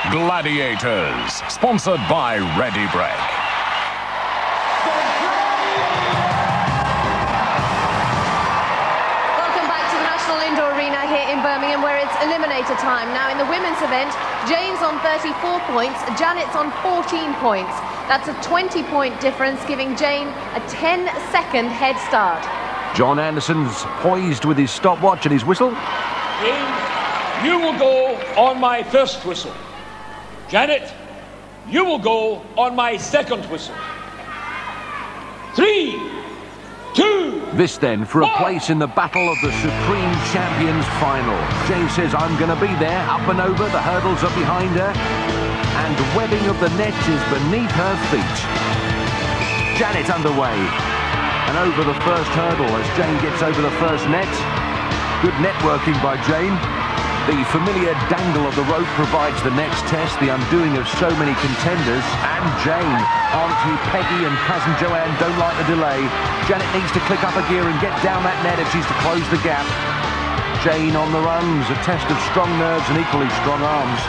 Gladiators, sponsored by Ready Break. Welcome back to the National Indoor Arena here in Birmingham, where it's eliminator time. Now, in the women's event, Jane's on 34 points, Janet's on 14 points. That's a 20-point difference, giving Jane a 10-second head start. John Anderson's poised with his stopwatch and his whistle. Jane, you will go on my first whistle. Janet, you will go on my second whistle. 3, 2... This then for a place in the battle of the Supreme Champions final. Jane says, I'm going to be there, up and over, the hurdles are behind her, and the webbing of the net is beneath her feet. Janet underway, and over the first hurdle as Jane gets over the first net. Good networking by Jane. The familiar dangle of the rope provides the next test, the undoing of so many contenders. And Jane, Auntie Peggy and Cousin Joanne don't like the delay. Janet needs to click up a gear and get down that net if she's to close the gap. Jane on the runs, a test of strong nerves and equally strong arms.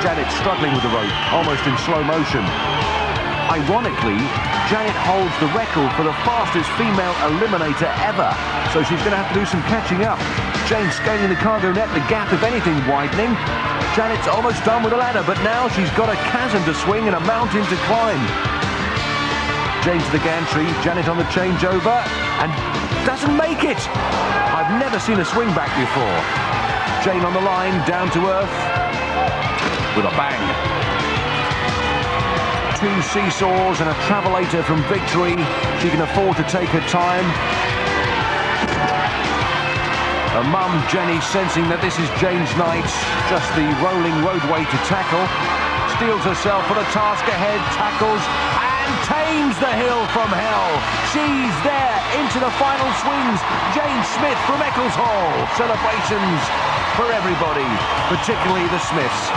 Janet struggling with the rope, almost in slow motion. Ironically, Janet holds the record for the fastest female eliminator ever, so she's going to have to do some catching up. Jane scaling the cargo net, the gap, if anything, widening. Janet's almost done with the ladder, but now she's got a chasm to swing and a mountain to climb. Jane to the gantry, Janet on the changeover, and doesn't make it. I've never seen a swing back before. Jane on the line, down to earth, with a bang. 2 seesaws and a travelator from victory. She can afford to take her time. Her mum, Jenny, sensing that this is Jane's night, just the rolling roadway to tackle, steels herself for the task ahead, tackles, and tames the hill from hell. She's there into the final swings. Jane Smith from Eccleshall. Celebrations for everybody, particularly the Smiths.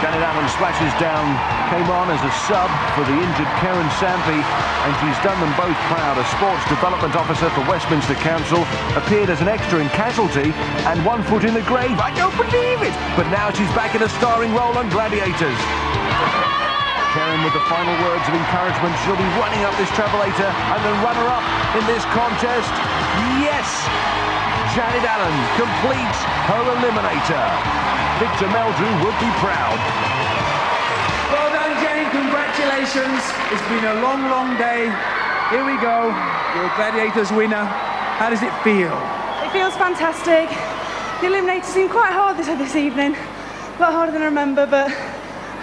Janet Allen splashes down, came on as a sub for the injured Karen Sampy, and she's done them both proud. A sports development officer for Westminster Council, appeared as an extra in Casualty, and 1 foot in the grave. I don't believe it! But now she's back in a starring role on Gladiators. Karen with the final words of encouragement. She'll be running up this travelator and the runner-up in this contest. Yes! Janet Allen completes her eliminator. Victor Meldrew would be proud. Well done, Jane. Congratulations. It's been a long, long day. Here we go. You're a Gladiators winner. How does it feel? It feels fantastic. The eliminators seemed quite hard this evening. A lot harder than I remember, but I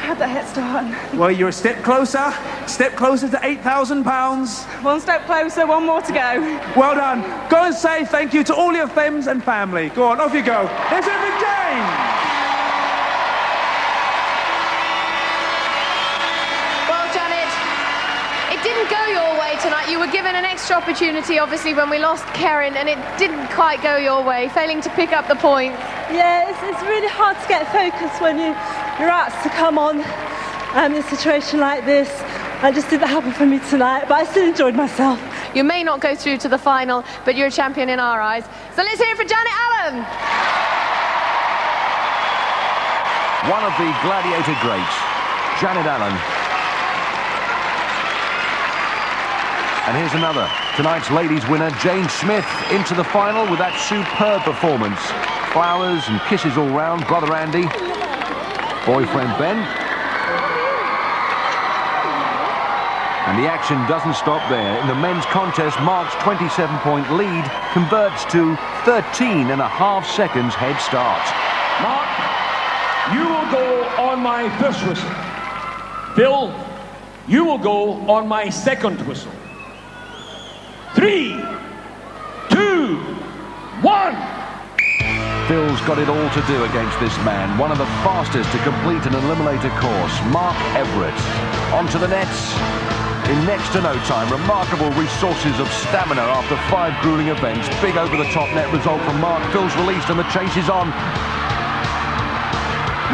had that head start. Well, you're a step closer to £8,000. One step closer, one more to go. Well done. Go and say thank you to all your femmes and family. Go on, off you go. Let's have it, Jane. Didn't go your way tonight. You were given an extra opportunity, obviously, when we lost Karen, and it didn't quite go your way, failing to pick up the points. Yeah, it's really hard to get focused when you're asked to come on in a situation like this. I just didn't happen for me tonight, but I still enjoyed myself. You may not go through to the final, but you're a champion in our eyes. So let's hear it for Janet Allen. One of the Gladiator greats, Janet Allen. And here's another. Tonight's ladies winner, Jane Smith, into the final with that superb performance. Flowers and kisses all round. Brother Andy, boyfriend Ben. And the action doesn't stop there. In the men's contest, Mark's 27-point lead converts to 13.5 seconds head start. Mark, you will go on my first whistle. Phil, you will go on my second whistle. 3, 2, 1. Phil's got it all to do against this man, one of the fastest to complete an eliminator course, Mark Everett. Onto the nets in next to no time. Remarkable resources of stamina after 5 grueling events. Big over-the-top net result from Mark. Phil's released and the chase is on.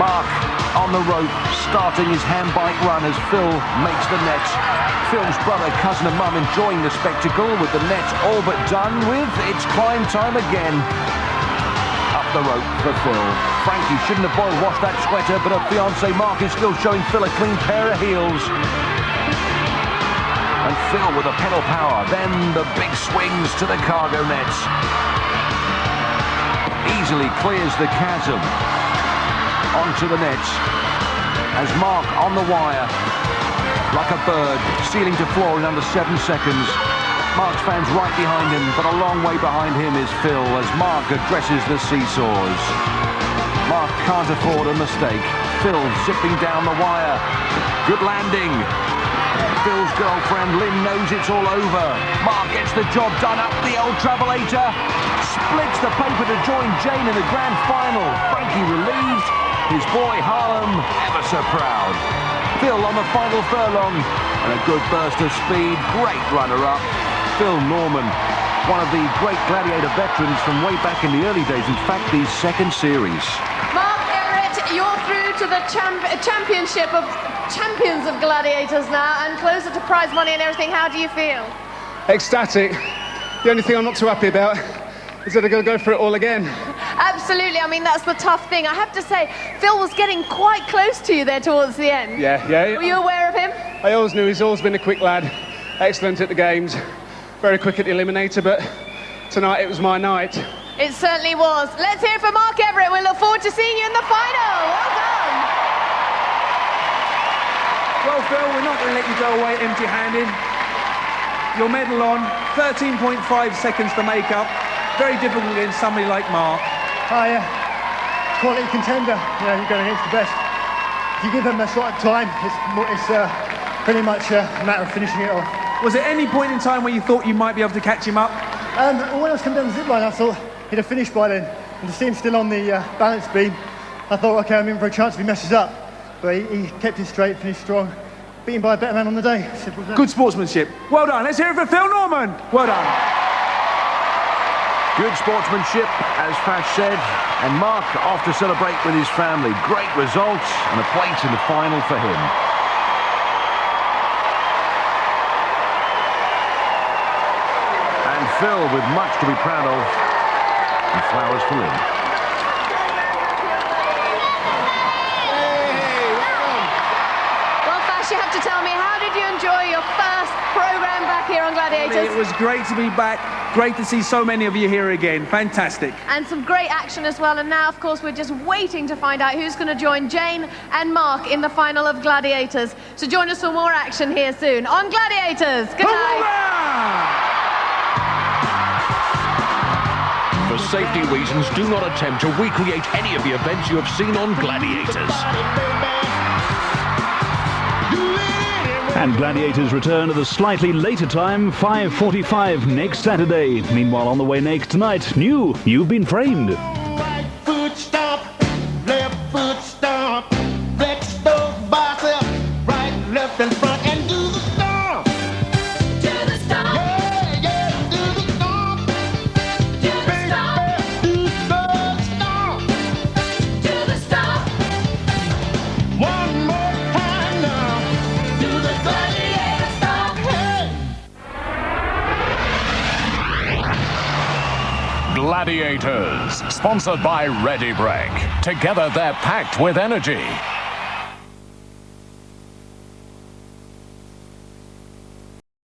Mark on the rope, starting his handbike run as Phil makes the net. Phil's brother, cousin and mum enjoying the spectacle with the net all but done with. It's climb time again. Up the rope for Phil. Frankie shouldn't have boiled washed that sweater, but her fiancé Mark is still showing Phil a clean pair of heels. And Phil with the pedal power, then the big swings to the cargo nets. Easily clears the chasm onto the nets as Mark on the wire, like a bird, ceiling to floor in under 7 seconds. Mark's fans right behind him, but a long way behind him is Phil as Mark addresses the seesaws. Mark can't afford a mistake. Phil zipping down the wire. Good landing. Phil's girlfriend Lynn knows it's all over. Mark gets the job done up the old travelator. Splits the paper to join Jane in the grand final. Frankie relieved. His boy Harlem ever so proud. Phil on the final furlong and a good burst of speed. Great runner-up. Phil Norman, one of the great Gladiator veterans from way back in the early days. In fact, the second series. Mark Everett, you're through to the championship of champions of Gladiators now and closer to prize money and everything. How do you feel? Ecstatic. The only thing I'm not too happy about is that I've got to go for it all again. Absolutely. I mean, that's the tough thing. I have to say, Phil was getting quite close to you there towards the end. Yeah. Were you aware of him? I always knew he's always been a quick lad. Excellent at the games. Very quick at the eliminator, but tonight it was my night. It certainly was. Let's hear it for Mark Everett. We look forward to seeing you in the final. Well done. Well, Phil, we're not going to let you go away empty-handed. Your medal on, 13.5 seconds to make up. Very difficult against somebody like Mark. Quality contender. You're going against the best. If you give them a shot at time, it's pretty much a matter of finishing it off. Was there any point in time where you thought you might be able to catch him up? When I was coming down the zip line, I thought he'd have finished by then. And to see him still on the balance beam, I thought, OK, I'm in for a chance if he messes up. But he kept it straight, finished strong, beaten by a better man on the day. Simple as that. Good sportsmanship. Well done. Let's hear it for Phil Norman. Well done. Good sportsmanship, as Fash said, and Mark off to celebrate with his family. Great results and a place in the final for him. And Phil with much to be proud of, and flowers for him. Well, Fash, you have to tell me, how did you enjoy your first programme back here on Gladiators? It was great to be back. Great to see so many of you here again. Fantastic. And some great action as well. And now, of course, we're just waiting to find out who's going to join Jane and Mark in the final of Gladiators. So join us for more action here soon on Gladiators. Good night. For safety reasons, do not attempt to recreate any of the events you have seen on Gladiators. And Gladiators return at a slightly later time, 5:45 next Saturday. Meanwhile, on the way next tonight, new You've Been Framed. Right foot stomp, left foot stomp, flex those biceps, right, left, and front, and do the stomp. Do the stomp. Yeah, do the stomp. Do the stomp. Do the stomp. Do the stomp. One more time now. Do the gladiator stomp. Hey. Gladiators, sponsored by Ready Break. Together they're packed with energy.